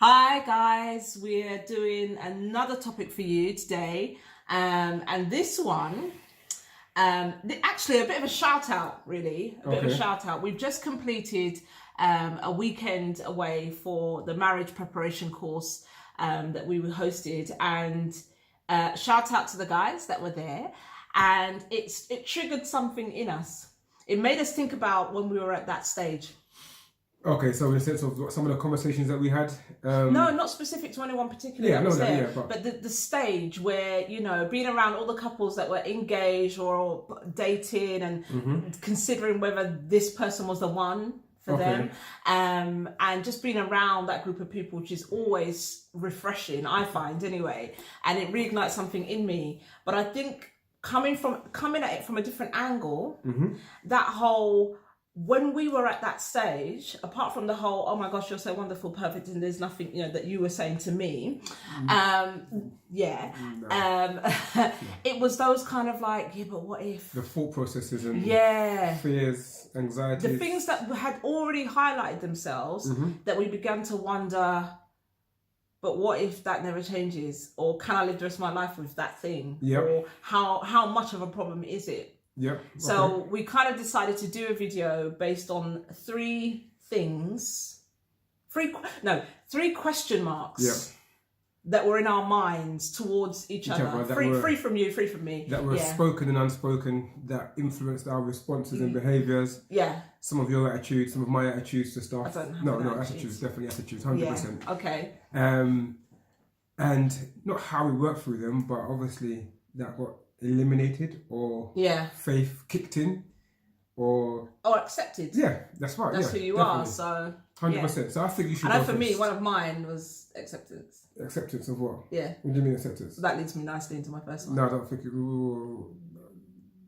Hi guys, we're doing another topic for you today, and this one, actually a bit of a shout out, really, a bit of a shout out. We've just completed a weekend away for the marriage preparation course that we hosted, and shout out to the guys that were there, and it triggered something in us. It made us think about when we were at that stage. Okay, so in the sense of some of the conversations that we had? No, not specific to anyone particularly. Yeah, that was there, but the stage where, being around all the couples that were engaged or dating and considering whether this person was the one for them, and just being around that group of people, which is always refreshing, I find anyway, and it reignites something in me. But I think coming at it from a different angle, that whole... When we were at that stage, apart from the whole, oh my gosh, you're so wonderful, perfect, and there's nothing, that you were saying to me, it was those kind of like, yeah, but what if? The thought processes and fears, anxieties. The things that had already highlighted themselves, that we began to wonder, but what if that never changes? Or can I live the rest of my life with that thing? Yep. Or how much of a problem is it? Yep. So we kind of decided to do a video based on three question marks that were in our minds towards each other. Free from you, free from me. That were spoken and unspoken, that influenced our responses and behaviours. Yeah. Some of your attitudes, some of my attitudes to stuff. I don't have No, attitudes, definitely attitudes, 100%. Yeah. Okay. And not how we work through them, but obviously that got eliminated or faith kicked in or accepted. Yeah, that's right. That's who you are. So 100%. So I think you should. I know for me, one of mine was acceptance. Acceptance of what? Yeah. What do you mean acceptance? That leads me nicely into my first one. No, I don't think it.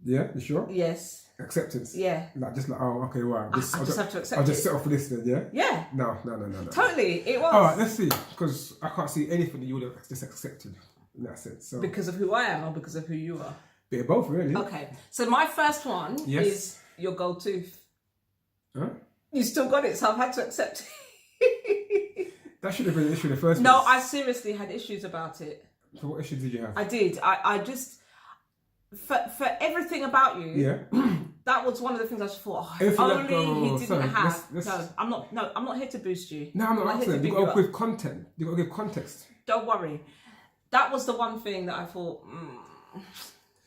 Yeah, you sure? Yes. Acceptance. Yeah. Okay, right. I just have to accept. I'll just settle for this then. Yeah. Yeah. No. Totally, it was. All right, let's see, because I can't see anything that you would have just accepted. In that sense, so. Because of who I am or because of who you are? Bit of both, really. Okay, so my first one is your gold tooth. Huh? You still got it, so I've had to accept it. That should have been the issue in the first place. No, I seriously had issues about it. So what issues did you have? I did. I just... For everything about you... Yeah. That was one of the things I just thought, if only he didn't have... No, I'm not here to boost you. No, I'm not here to You've got to give content. You've got to give context. Don't worry. That was the one thing that I thought,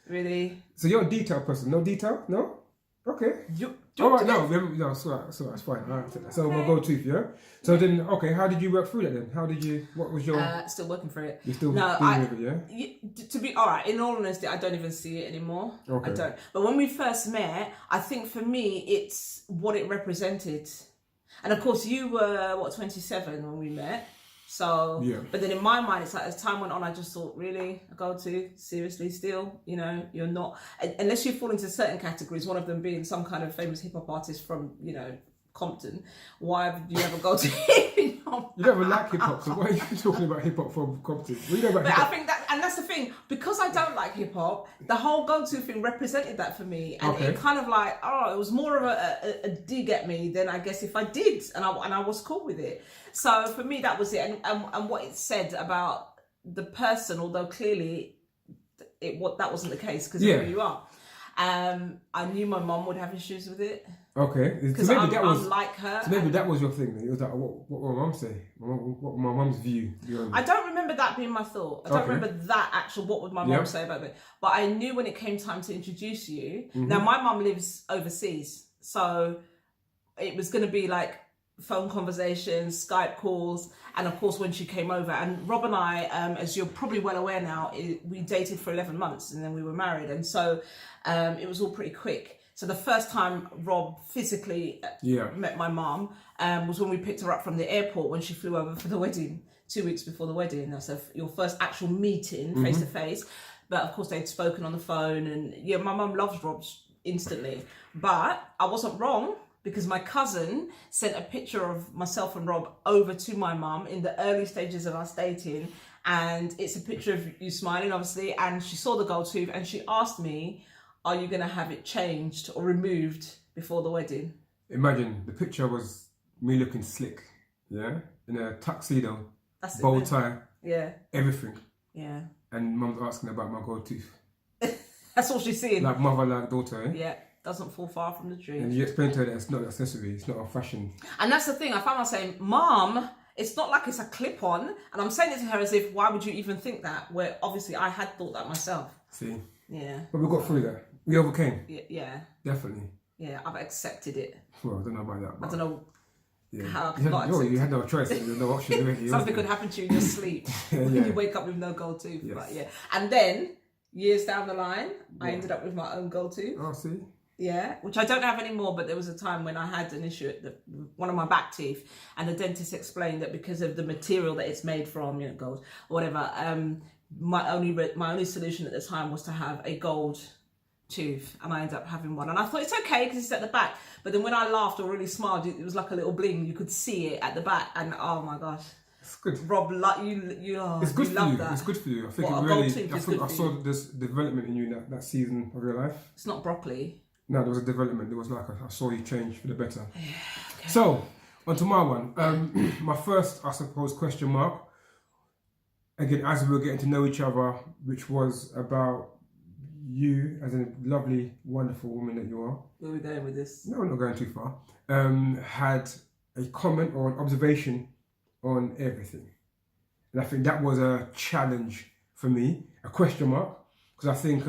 really? So you're a detail person. No detail? No? Okay. So that's fine. All right, so we'll go tooth, yeah? So then, okay, how did you work through that then? What was your... Still working for it. You're still dealing with it, yeah? To be, all right, in all honesty, I don't even see it anymore. Okay. I don't. But when we first met, I think for me, it's what it represented. And of course, you were, 27 when we met? So, but then in my mind, it's like as time went on, I just thought, really, I go to seriously still, you're not, unless you fall into certain categories, one of them being some kind of famous hip hop artist from, Compton. Why would you ever go to You never like hip hop, so why are you talking about hip hop from Compton? What do you know about hip hop? I think that's the thing, because I don't like hip hop, the whole go-to thing represented that for me, and it kind of like, it was more of a dig at me than I guess if I did, and I was cool with it. So for me, that was it, and what it said about the person, although clearly that wasn't the case because of who you are. I knew my mum would have issues with it. Okay, because I'm like her. So maybe that was your thing. It was like, what will my mum say? What my mum's view? I don't remember that being my thought. I don't remember that actual. What would my mum say about it? But I knew when it came time to introduce you. Now my mum lives overseas, so it was going to be like phone conversations, Skype calls, and of course when she came over. And Rob and I, as you're probably well aware now, we dated for 11 months and then we were married, and so it was all pretty quick. So the first time Rob physically met my mum was when we picked her up from the airport when she flew over for the wedding, 2 weeks before the wedding. That's your first actual meeting face to face. But of course they'd spoken on the phone, and my mum loves Rob instantly. But I wasn't wrong, because my cousin sent a picture of myself and Rob over to my mum in the early stages of us dating, and it's a picture of you smiling, obviously, and she saw the gold tooth and she asked me, are you going to have it changed or removed before the wedding? Imagine the picture was me looking slick, in a tuxedo, That's bow it. tie, Yeah. everything. Yeah. And mum's asking about my gold tooth. That's all she's seeing. Like mother, like daughter, eh? Yeah. Doesn't fall far from the tree. And you explain to her that it's not an accessory, it's not a fashion. And that's the thing. I found myself saying, Mom, it's not like it's a clip-on. And I'm saying it to her as if, why would you even think that? Where obviously I had thought that myself. See? Yeah. But we got through that. We overcame. Yeah. Definitely. Yeah, I've accepted it. Well, I don't know about that. I don't know yeah. how I could not accept it. You had no choice. There was no option. Really, Something could happen to you in your sleep when you wake up with no gold tooth. Yes. But yeah. And then, years down the line, I ended up with my own gold tooth. Oh, see? Yeah, which I don't have anymore, but there was a time when I had an issue at one of my back teeth, and the dentist explained that because of the material that it's made from, gold or whatever, my only solution at the time was to have a gold tooth, and I ended up having one. And I thought it's okay because it's at the back, but then when I laughed or really smiled, it was like a little bling. You could see it at the back, and oh my gosh. It's good. Rob, it's good for love you. that. It's good for you. I think I saw this development in you that season of your life. It's not broccoli. No, there was a development. There was I saw you change for the better. Yeah, okay. So, onto my one. My first, I suppose, question mark. Again, as we were getting to know each other, which was about you as a lovely, wonderful woman that you are. Where are we going with this? No, we're not going too far. Had a comment or an observation on everything. And I think that was a challenge for me, a question mark, because I think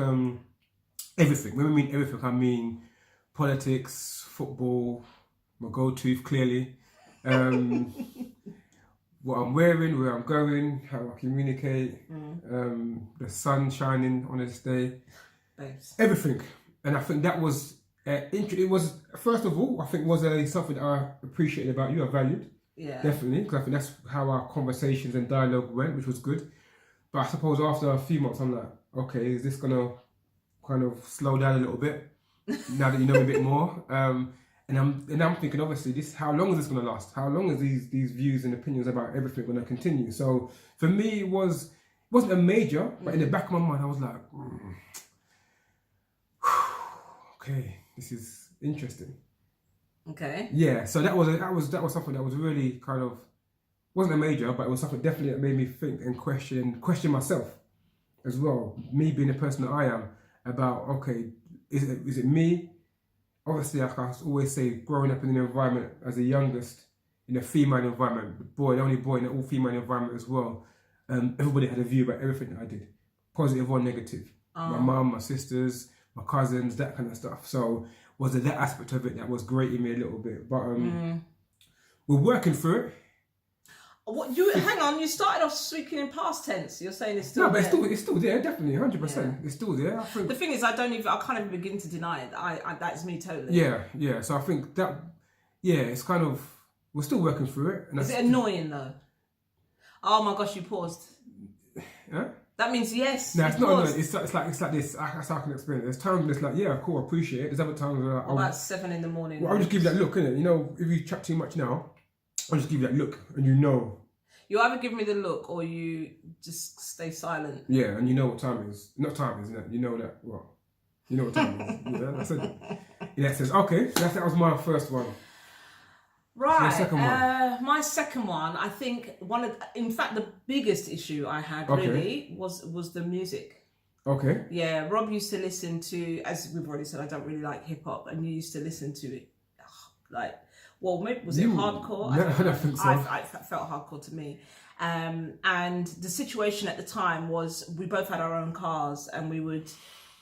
everything, when I mean everything, I mean politics, football, my gold tooth clearly, what I'm wearing, where I'm going, how I communicate, the sun shining on this day, Babes. Everything. And I think that was, it was, first of all, I think was something that I appreciated about you, I valued. Yeah. Definitely, because I think that's how our conversations and dialogue went, which was good. But I suppose after a few months, I'm like, okay, is this going to kind of slow down a little bit now that you know me a bit more? And I'm thinking, obviously, how long is this going to last? How long is these views and opinions about everything going to continue? So for me, it wasn't a major, but in the back of my mind, I was like, okay, this is interesting. Okay. Yeah, so that was something that was really kind of, wasn't a major, but it was something definitely that made me think and question myself as well. Me being the person that I am, about, okay, is it me? Obviously, like I always say, growing up in an environment as the youngest, in a female environment, the only boy in an all-female environment as well, everybody had a view about everything that I did, positive or negative. My mum, my sisters, my cousins, that kind of stuff. So was it that aspect of it that was grating me a little bit? But we're working through it. What hang on? You started off speaking in past tense. You're saying it's still no, but there. it's still there, definitely, 100%. Yeah. It's still there. I think the thing is, I can't even begin to deny it. That's me totally. Yeah. So I think that, it's kind of, we're still working through it. And is it annoying though? Oh my gosh, you paused. Yeah. That means yes. No, it's not annoying. It's like this. That's how I can explain it. There's times when it's like, yeah, cool, I appreciate it. There's other times where about 7 a.m. Well, I'll just give you that look, innit? You know, if you chat too much now, I'll just give you that look, and you know. You either give me the look or you just stay silent. Yeah, and you know what time it is. Not time, isn't it? You know that, well, you know what time it is. Yeah, that's it. Yeah, it says, okay, so that was my first one. Right. My second one. My second one, I think in fact, the biggest issue I had really was the music. Okay. Yeah, Rob used to listen to, as we've already said, I don't really like hip hop, and you used to listen to it maybe was it hardcore? No, I don't think so. I felt hardcore to me. And the situation at the time was we both had our own cars, and we would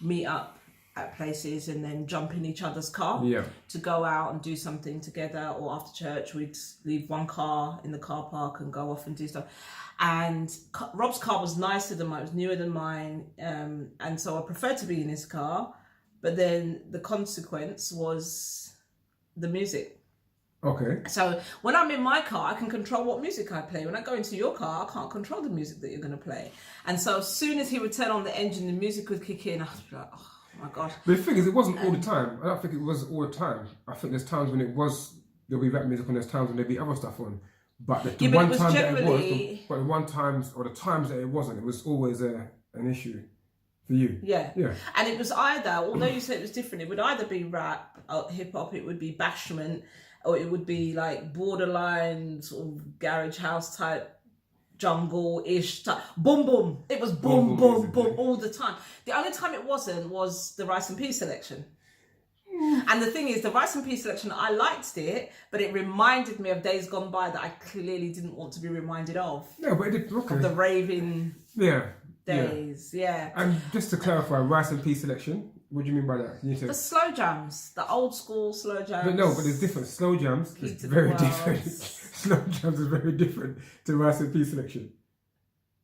meet up at places and then jump in each other's car to go out and do something together, or after church we'd leave one car in the car park and go off and do stuff. And Rob's car was nicer than mine, it was newer than mine, and so I preferred to be in his car, but then the consequence was the music. Okay. So when I'm in my car, I can control what music I play. When I go into your car, I can't control the music that you're going to play. And so as soon as he would turn on the engine, the music would kick in. I was like, oh my gosh. But the thing is, it wasn't all the time. I don't think it was all the time. I think there's times when there'll be rap music, and there's times when there'll be other stuff on. But the one time that it was, but the one times or the times that it wasn't, it was always an issue for you. Yeah. And it was either, although you said it was different, it would either be rap, hip hop, it would be bashment, or it would be like borderline sort of garage house type jungle-ish type. Boom, boom. It was boom, boom, boom all the time. The only time it wasn't was the Rice and Peas selection. And the thing is, the Rice and Peas selection, I liked it, but it reminded me of days gone by that I clearly didn't want to be reminded of. No, but it did, okay. Of the raving days, yeah. And just to clarify, Rice and Peas selection, what do you mean by that? The slow jams, the old school slow jams. But no, but there's different. Slow jams is very different. Slow jams is very different to Rice and Peas selection.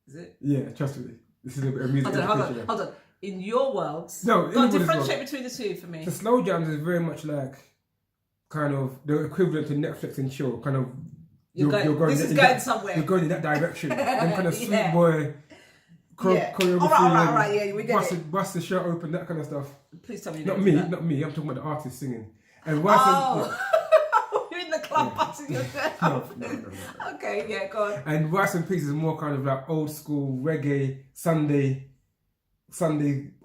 Is it? Yeah, trust me. This is a bit of music. Hold on. In your world, differentiate between the two for me. The slow jams is very much like kind of the equivalent to Netflix and chill. Kind of you're going somewhere. You're going in that direction. Then kind of sweet boy choreography. All right, yeah, we get it. Bust the shirt open, that kind of stuff. Please tell me. Not me. I'm talking about the artist singing. And you're in the club busting your shirt open. No. Okay, yeah, go on. And Rice and Peas is more kind of like old school reggae Sunday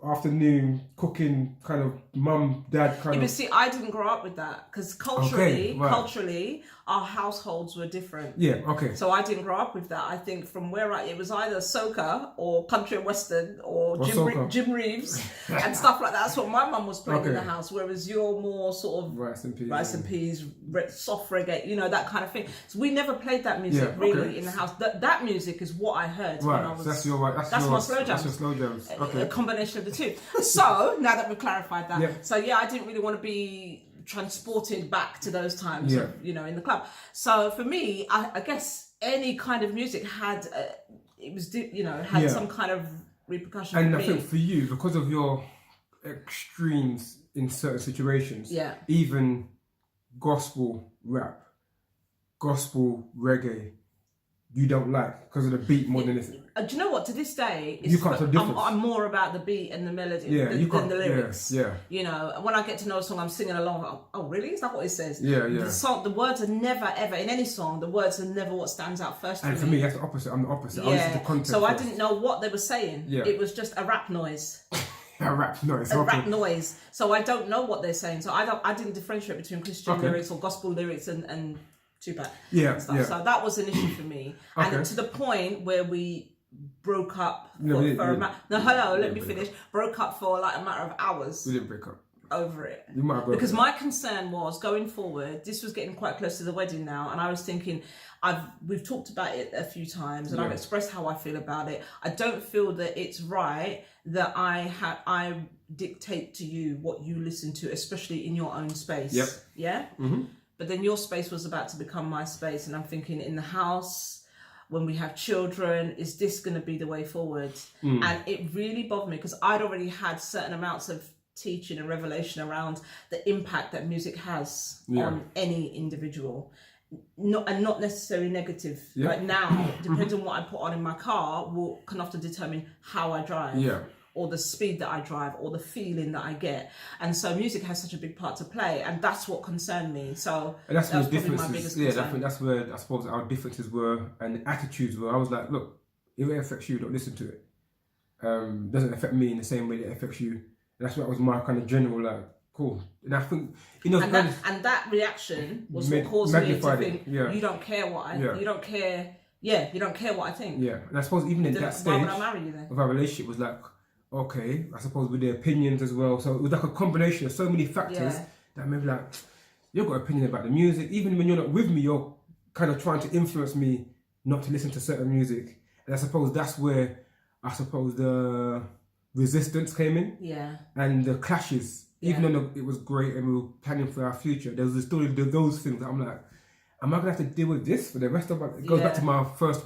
afternoon cooking kind of mum, dad kind of. But see, I didn't grow up with that because culturally, our households were different. Yeah, okay. So I didn't grow up with that. I think from where it was either soca or country and western or Jim Reeves and stuff like that. That's what my mum was playing in the house. Whereas you're more sort of rice and peas, soft reggae, that kind of thing. So we never played that music in the house. That music is what I heard when I was. That's my slow jams. That's your slow jams. Okay. A combination of the two. So now that we've clarified that, I didn't really want to be transported back to those times, in the club. So for me, I guess any kind of music had some kind of repercussion. And I think for you, because of your extremes in certain situations, even gospel rap, gospel reggae, you don't like because of the beat more than anything. Do you know what? To this day, I'm more about the beat and the melody than the lyrics. When I get to know a song, I'm singing along. Oh, really? Is that what it says? The words are never ever in any song. The words are never what stands out first. And for me, that's the opposite. I'm the opposite. I listen to content so I didn't know what they were saying. It was just a rap noise. A rap noise. So I don't know what they're saying. So I didn't differentiate between Christian lyrics or gospel lyrics and Tupac. So that was an issue for me. And to the point where we broke up let me finish. Broke up for like a matter of hours. We didn't break up over it. You might have because my concern was going forward. This was getting quite close to the wedding now, and I was thinking, we've talked about it a few times, and I've expressed how I feel about it. I don't feel that it's right that I dictate to you what you listen to, especially in your own space. Yeah. Mm-hmm. But then your space was about to become my space, and I'm thinking in the house. When we have children, is this going to be the way forward? And it really bothered me because I'd already had certain amounts of teaching and revelation around the impact that music has on any individual. Not necessarily negative. Like now, depends on what I put on in my car, can often determine how I drive. Or the speed that I drive, or the feeling that I get, and so music has such a big part to play, and that's what concerned me. So and that's where the differences. I think that's where I suppose our differences were and attitudes were. I was like, look, if it affects you, don't listen to it. Doesn't affect me in the same way that it affects you. And that's what was my kind of general like. Cool. And I think that reaction was what caused me to think you don't care what I you don't care. Yeah, you don't care what I think. Yeah, and I suppose even in that stage why would I marry you then? Of our relationship was like. Okay, I suppose with their opinions as well. So it was like a combination of so many factors that maybe like, you've got an opinion about the music. Even when you're not with me, you're kind of trying to influence me not to listen to certain music. And I suppose that's where, the resistance came in. Yeah. And the clashes. Even though it was great and we were planning for our future, there was still those things that I'm like, am I going to have to deal with this for the rest of my... It goes back to my first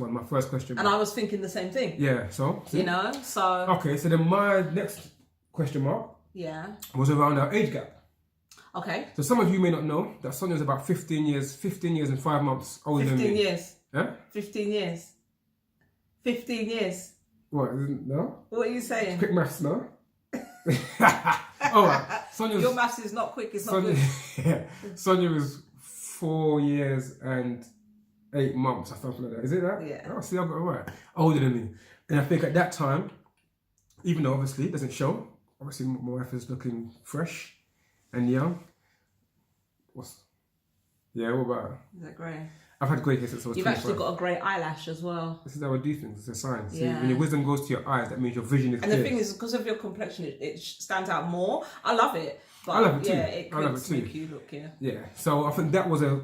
question. And I was thinking the same thing. Yeah, so... See? So... Okay, so then my next question mark was around our age gap. Okay. So some of you may not know that Sonia's about 15 years and 5 months older than me. 15 years. Yeah? 15 years. 15 years. What, no? What are you saying? Quick maths, no? All right. Your maths is not quick, it's not good. Sonia was 4 years and 8 months or something like that. Is it that? Yeah. Oh, see, I got it right. Older than me. And I think at that time, even though obviously it doesn't show, obviously my wife is looking fresh and young. What about her? Is that great? I've had grey hair since I was 25. You've actually got a grey eyelash as well. This is how I do things. It's a sign. See, Yeah. when your wisdom goes to your eyes, that means your vision is And clear. the thing is, because of your complexion, it stands out more. I love it. But I love it too. Yeah, it I love could it too. make you look, yeah. Yeah. So I think that was a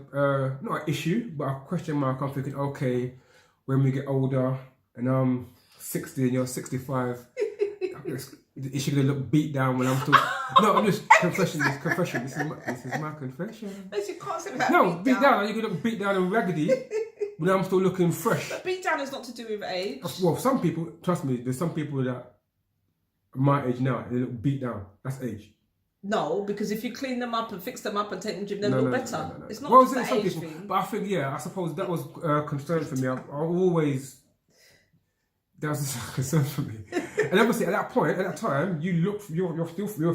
not an issue, but a question mark. I'm thinking, okay, when we get older and I'm 60 and you're 65, is she gonna look beat down when I'm still? No, I'm just confession. This is my confession. But you can't say that. No, beat down. You could look beat down and raggedy when I'm still looking fresh. But beat down is not to do with age. Well, some people, trust me, there's some people that my age now, they look beat down. That's age. No, because if you clean them up and fix them up and take them to gym, they'll look better. No. It's not just the age thing. But I think, yeah, I suppose that was a concern for me. I always, that was a concern for me. And obviously, at that point, at that time, you're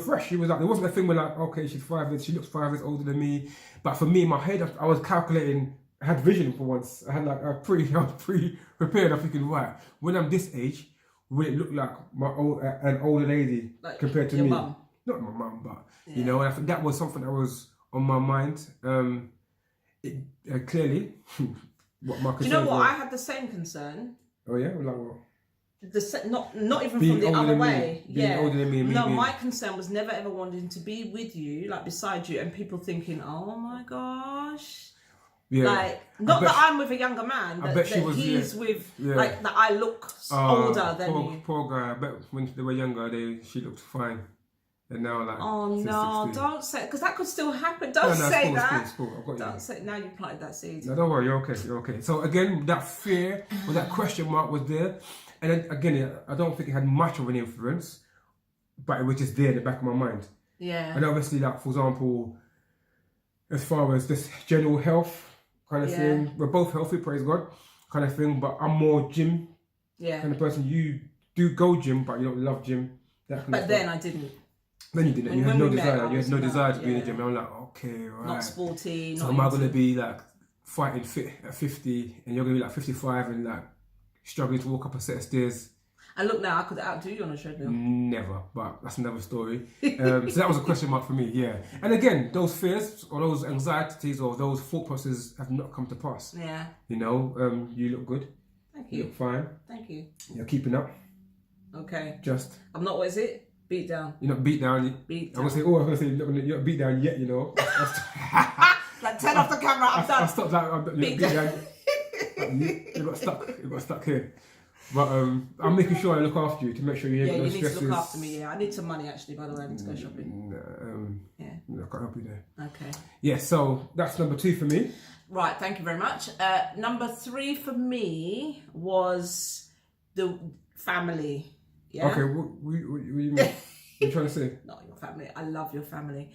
fresh. You was like, there wasn't a thing where like, okay, she looks 5 years older than me. But for me, in my head, I was calculating. I had vision for once. I had like I was pre-prepared. I'm thinking, right, when I'm this age, will it look like an older lady like compared to your me? Mum. Not my mum, but you know, and I think that was something that was on my mind. Clearly, what my concern. Do you know what? I had the same concern. Oh yeah, like what? Not even being from the other way. Being older than me. No, my concern was never ever wanting to be with you, like beside you, and people thinking, "Oh my gosh." Yeah. Like, not that I'm with a younger man, but that he's with, like, that I look older than you. Poor guy. I bet when they were younger, she looked fine. And now, like, oh no, 16. don't say, because that could still happen. Don't say that. It's cool. I've got don't say, now you planted that seed. No, don't worry, you're okay. So again, that fear, or that question mark was there. And then, again, I don't think it had much of an influence, but it was just there in the back of my mind. Yeah. And obviously, like, for example, as far as this general health kind of thing, we're both healthy, praise God, kind of thing, but I'm more gym kind of person. You do go gym, but you don't love gym. But then I didn't. Then you didn't. You had no desire. You had no desire to be in the gym. And I'm like, okay, right. Not sporty. So am I going to be like fighting fit at 50 and you're going to be like 55 and like struggling to walk up a set of stairs? And look now, I could outdo you on a treadmill. Never, but that's another story. So that was a question mark for me, yeah. And again, those fears or those anxieties or those thought processes have not come to pass. Yeah. You know, you look good. Thank you. You look fine. Thank you. You're keeping up. Okay. Just. I'm not, what is it? Beat down. You're not beat down. Beat down. I'm going to say, you're not beat down yet, you know. Like, turn off the camera, I'm done. I stopped like, beat down. You got stuck here. But I'm making sure I look after you to make sure you have no stresses. Yeah, you need to look after me, yeah. I need some money actually, by the way. I need to go shopping. I can't help you there. Okay. Yeah, so that's number 2 for me. Right, thank you very much. Number 3 for me was the family. Yeah. Okay, what you mean? What are you trying to say? Not your family. I love your family,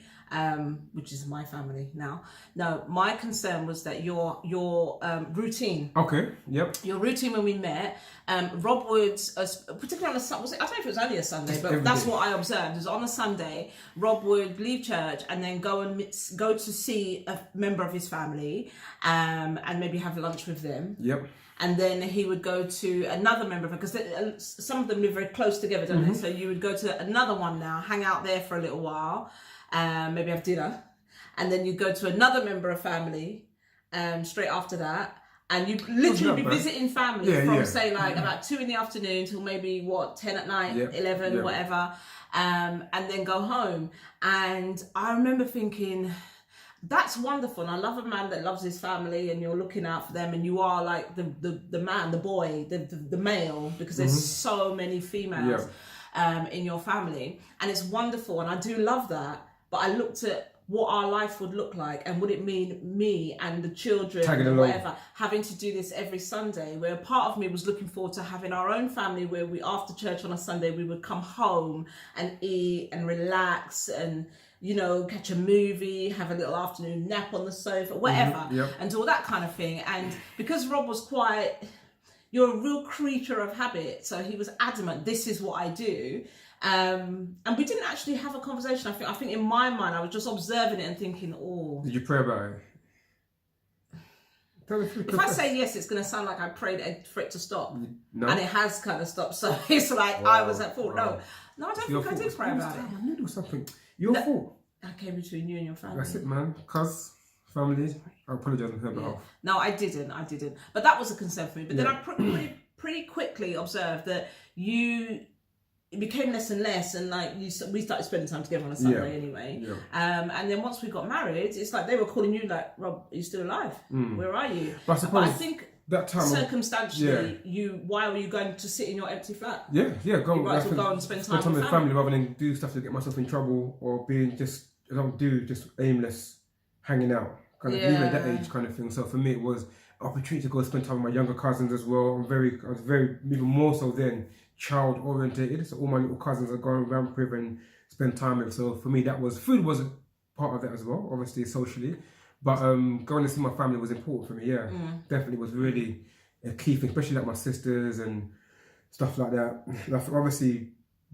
which is my family now. No, my concern was that your routine. Okay. Yep. Your routine when we met. Rob would, particularly on a Sunday. I don't know if it was only a Sunday, but that's what I observed. Is on a Sunday, Rob would leave church and then go to see a member of his family, and maybe have lunch with them. Yep. And then he would go to another member of it, because some of them live very close together, don't they? So you would go to another one now, hang out there for a little while, maybe have dinner. And then you go to another member of family straight after that. And you literally be visiting family from say like about 2 PM till maybe 10 at night, 11, whatever. And then go home. And I remember thinking, that's wonderful, and I love a man that loves his family and you're looking out for them, and you are like the man, the boy, the male, because there's so many females in your family, and it's wonderful, and I do love that. But I looked at what our life would look like, and would it mean me and the children and whatever having to do this every Sunday, where part of me was looking forward to having our own family, where we, after church on a Sunday, we would come home and eat and relax and, you know, catch a movie, have a little afternoon nap on the sofa, whatever, and do all that kind of thing. And because Rob was you're a real creature of habit, so he was adamant, this is what I do. And we didn't actually have a conversation. I think in my mind, I was just observing it and thinking, oh. Did you pray about it? If I say yes, it's going to sound like I prayed for it to stop. No. And it has kind of stopped. So it's like, I was at fault. No, I don't think I did pray about it. I knew there was something. Your fault. I came between you and your family. That's it, man. Cuz family. I apologise on her behalf. No, I didn't. But that was a concern for me. But then I pretty quickly observed that it became less and less, and like we started spending time together on a Sunday anyway. Yeah. And then once we got married, it's like they were calling you like, Rob, are you still alive? Where are you? But I think that time circumstantially, why were you going to sit in your empty flat? Go and spend time with family rather than do stuff to get myself in trouble or being just aimless hanging out kind of even at that age kind of thing. So for me, it was an opportunity to go spend time with my younger cousins as well. I was very even more so then child orientated. So all my little cousins are going around with and spend time with. So for me, food was a part of it as well, obviously socially. But going to see my family was important for me. Definitely was really a key thing, especially like my sisters and stuff like that. Obviously,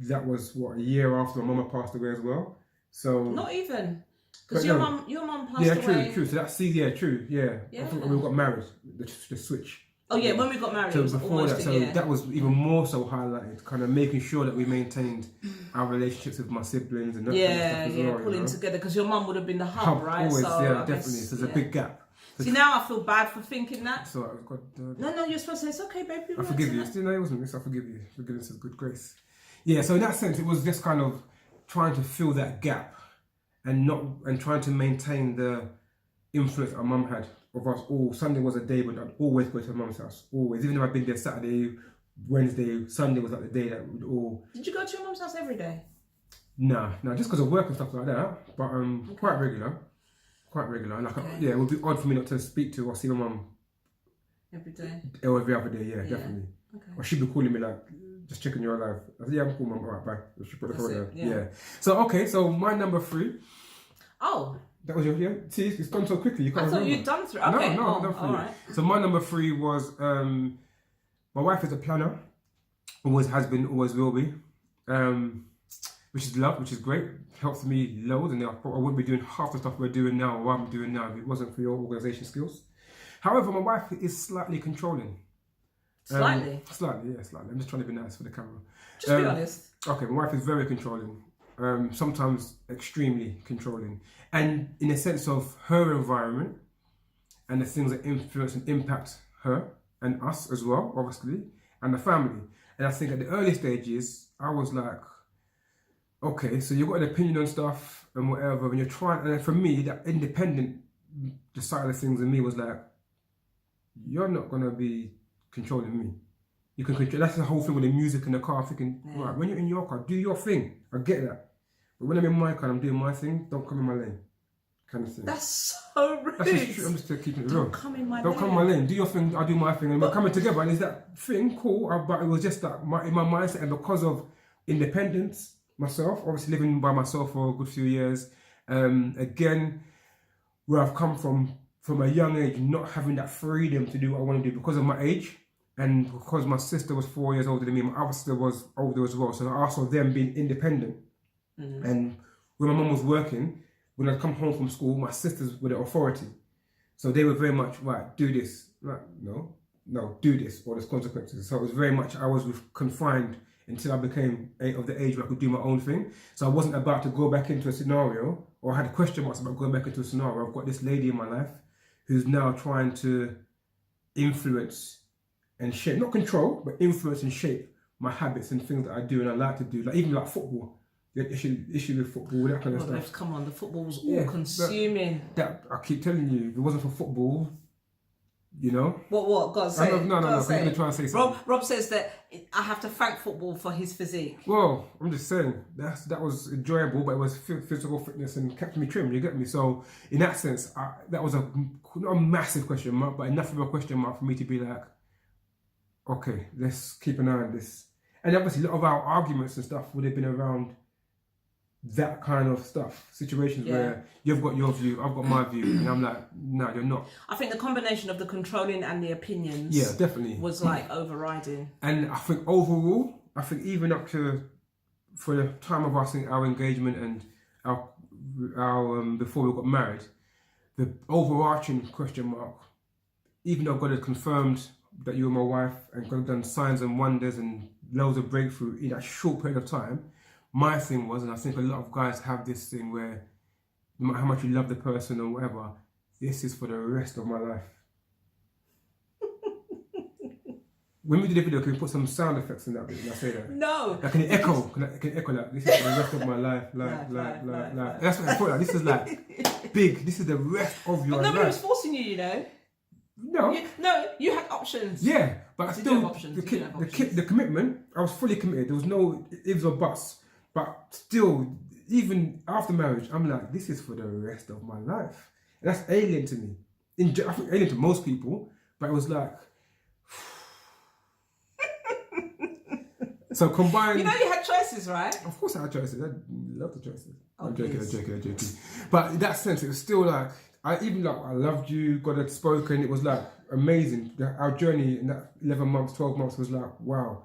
that was a year after my mum passed away as well. So not even because your mum passed away. True. So that's true. I think when we got married, the switch. Oh yeah, when we got married, so it was before almost that, a so year. that was even more so highlighted, kind of making sure that we maintained our relationships with my siblings and that kind of stuff as well, pulling together because your mum would have been the hub, right? Always, so definitely. So there's a big gap. See, now I feel bad for thinking that. So I've got. No, you're supposed to say it's okay, baby. I forgive you. No, it wasn't this. I forgive you. Forgiveness is good grace. Yeah. So in that sense, it was just kind of trying to fill that gap, and trying to maintain the influence our mum had of us all. Sunday was a day when I'd always go to my mum's house. Always, even if I'd been there Saturday, Wednesday, Sunday was like the day that we'd all. Did you go to your mum's house every day? Nah, just because of work and stuff like that. But quite regular. Like it would be odd for me not to speak to or see my mum every day. Or every other day, definitely. Okay. Or she'd be calling me like, just checking you're alive. I said, I'm cool, mum. All right, bye. She put the phone down. Yeah. So my number 3. Oh. That was your See, it's gone so quickly. You can't. I thought remember. you'd done 3. Okay. No, not 3. All right. So my number 3 was my wife is a planner. Always has been, always will be. Which is love, which is great. Helps me loads, and I wouldn't be doing half the stuff we're doing now, or what I'm doing now, if it wasn't for your organisation skills. However, my wife is slightly controlling. Slightly? Slightly. I'm just trying to be nice for the camera. Just be honest. Okay, my wife is very controlling. Sometimes extremely controlling. And in a sense of her environment, and the things that influence and impact her, and us as well, obviously, and the family. And I think at the early stages, I was like, okay, so you've got an opinion on stuff and whatever, and you're trying, and for me, that independent side of things in me was like, you're not going to be controlling me. You can control, that's the whole thing with the music in the car, thinking, right, when you're in your car, do your thing. I get that. But when I'm in my car and I'm doing my thing, don't come in my lane. Kind of thing. That's so rude. That's just true. I'm just keeping it real. Don't come in my lane. Don't come in my lane. Do your thing, I do my thing. And we're coming together, and is that thing cool? But it was just like in my mindset, and because of independence, myself, obviously living by myself for a good few years, again, where I've come from a young age, not having that freedom to do what I want to do because of my age, and because my sister was 4 years older than me, my other sister was older as well, so I also them being independent. And when my mum was working, when I'd come home from school, my sisters were the authority, so they were very much, right, do this, like, no, do this, or there's consequences. So it was very much, I was confined until I became of the age where I could do my own thing. So I wasn't about to go back into a scenario, or I had question marks about going back into a scenario. I've got this lady in my life who's now trying to influence and shape, not control, but influence and shape my habits and things that I do and I like to do, like even like football. The issue with football, that kind of stuff. Come on, the football was all consuming. That I keep telling you, if it wasn't for football, you know? What? God say. No, I'm going to try and say something. Rob says that I have to thank football for his physique. Well, I'm just saying, that was enjoyable, but it was physical fitness and kept me trim, you get me? So, in that sense, that was not a massive question mark, but enough of a question mark for me to be like, okay, let's keep an eye on this. And obviously, a lot of our arguments and stuff would have been around that kind of stuff, situations where you've got your view, I've got my view, and I'm like, no, you're not. I think the combination of the controlling and the opinions, definitely, was like overriding. And I think overall, even up to for the time of our engagement and our before we got married, the overarching question mark, even though God had confirmed that you were my wife and God had done signs and wonders and loads of breakthrough in that short period of time. My thing was, and I think a lot of guys have this thing where no matter how much you love the person or whatever, this is for the rest of my life. When we do the video, can we put some sound effects in that bit when I say that? No. Like, can it echo? Can it echo like, this is for the rest of my life, life. That's what I thought. Like, this is like big. This is the rest of your life. But nobody was forcing you, you know. No. You had options. Yeah, but You still, do have options. the commitment, I was fully committed. There was no ifs or buts. But still, even after marriage, I'm like, this is for the rest of my life. And that's alien to me. I think alien to most people, but it was like, so combined. You know, you had choices, right? Of course I had choices. I love the choices. Oh, I'm joking. But in that sense, it was still like, I loved you, God had spoken. It was like amazing. Our journey in that 11 months, 12 months was like, wow.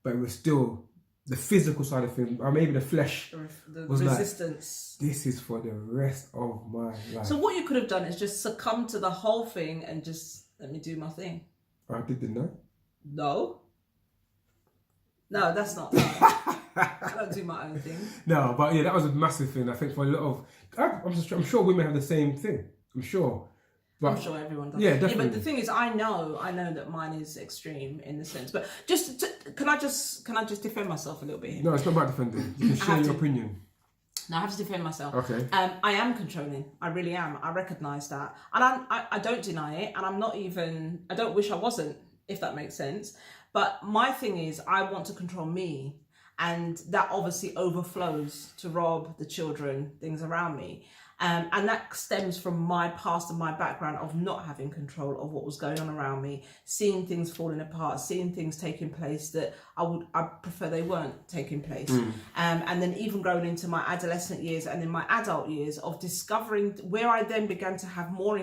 But it was still the physical side of things, or maybe the flesh. The was resistance. Like, this is for the rest of my life. So what you could have done is just succumb to the whole thing and just let me do my thing. I didn't know. No, that's not. No. I don't do my own thing. No, but yeah, that was a massive thing. I think for a lot of, I'm sure women have the same thing. I'm sure. But, I'm sure everyone does. Yeah, definitely. Yeah, but the thing is, I know that mine is extreme in the sense. But can I just defend myself a little bit here? No, it's not about defending. You can share your opinion. No, I have to defend myself. Okay. I am controlling. I really am. I recognise that, and I don't deny it. And I'm not even. I don't wish I wasn't, if that makes sense. But my thing is, I want to control me, and that obviously overflows to Rob, the children, things around me. And that stems from my past and my background of not having control of what was going on around me, seeing things falling apart, seeing things taking place that I prefer they weren't taking place. And then even growing into my adolescent years and in my adult years of discovering where I then began to have more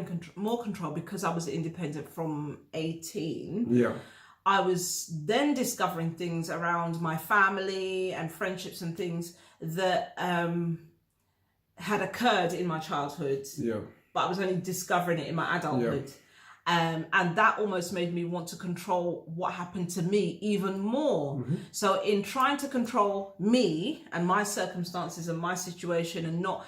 control because I was independent from 18. Yeah. I was then discovering things around my family and friendships and things that had occurred in my childhood, but I was only discovering it in my adulthood. And that almost made me want to control what happened to me even more. So in trying to control me and my circumstances and my situation and not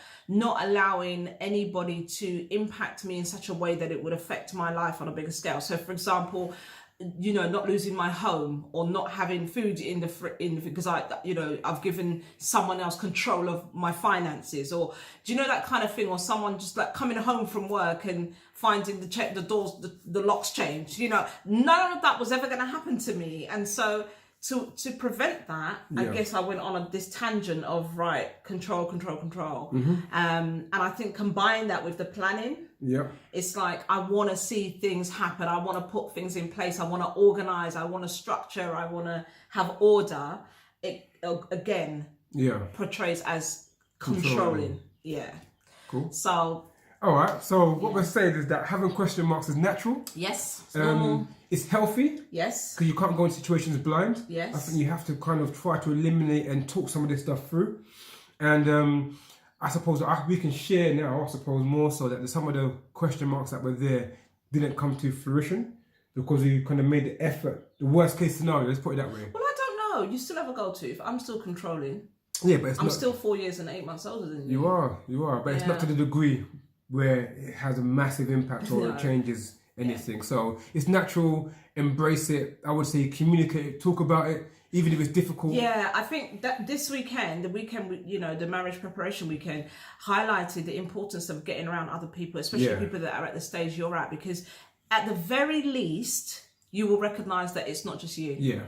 allowing anybody to impact me in such a way that it would affect my life on a bigger scale. So for example, not losing my home or not having food in the because I've given someone else control of my finances, or do you know that kind of thing, or someone just like coming home from work and finding the doors, the locks changed. None of that was ever going to happen to me, and so to prevent that, I guess I went on this tangent of control. And I think combine that with the planning. It's like I want to see things happen. I want to put things in place. I want to organize. I want to structure. I want to have order. It again portrays as controlling. Yeah. Cool. So. All right. So what we're saying is that having question marks is natural. Yes. It's normal. It's healthy. Yes. Because you can't go in situations blind. Yes. I think you have to kind of try to eliminate and talk some of this stuff through. And I suppose we can share now, I suppose, more so that some of the question marks that were there didn't come to fruition because we kind of made the effort. The worst case scenario, let's put it that way. Well, I don't know. You still have a go-to. I'm still controlling. Yeah, but I'm still 4 years and 8 months older than you. You are. But it's not to the degree where it has a massive impact or it changes anything. So it's natural, embrace it. I would say communicate it, talk about it, even if it's difficult. Yeah, I think that this weekend, the marriage preparation weekend, highlighted the importance of getting around other people, especially people that are at the stage you're at, because at the very least, you will recognize that it's not just you. Yeah.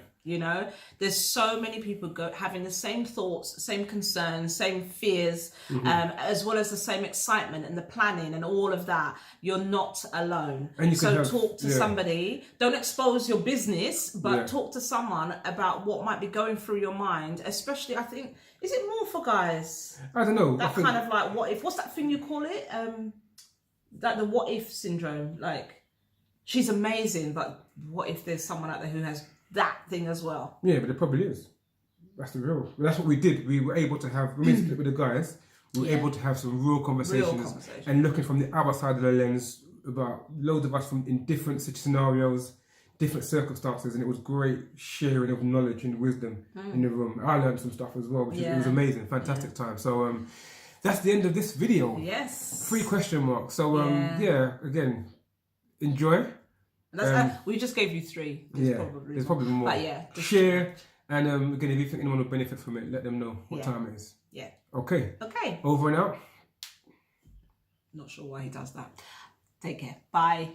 There's so many people having the same thoughts, same concerns, same fears, as well as the same excitement and the planning and all of that. You're not alone. And talk to somebody. Don't expose your business, but talk to someone about what might be going through your mind. Especially, I think, is it more for guys? I don't know. That kind of like, what if? What's that thing you call it? Like the what if syndrome. Like, she's amazing, but what if there's someone out there who has that thing as well? Yeah, but it probably is. That's the real. That's what we did. We were able to have, when we split with the guys, we were able to have some real conversations and looking from the other side of the lens about loads of us in different scenarios, different circumstances, and it was great sharing of knowledge and wisdom in the room. I learned some stuff as well, which was amazing, fantastic time. So that's the end of this video. Yes. 3 question marks. So again, enjoy. We just gave you 3. There's probably more. But yeah, share, and again, if you think anyone will benefit from it, let them know what time it is. Yeah. Okay. Okay. Over and out. Not sure why he does that. Take care. Bye.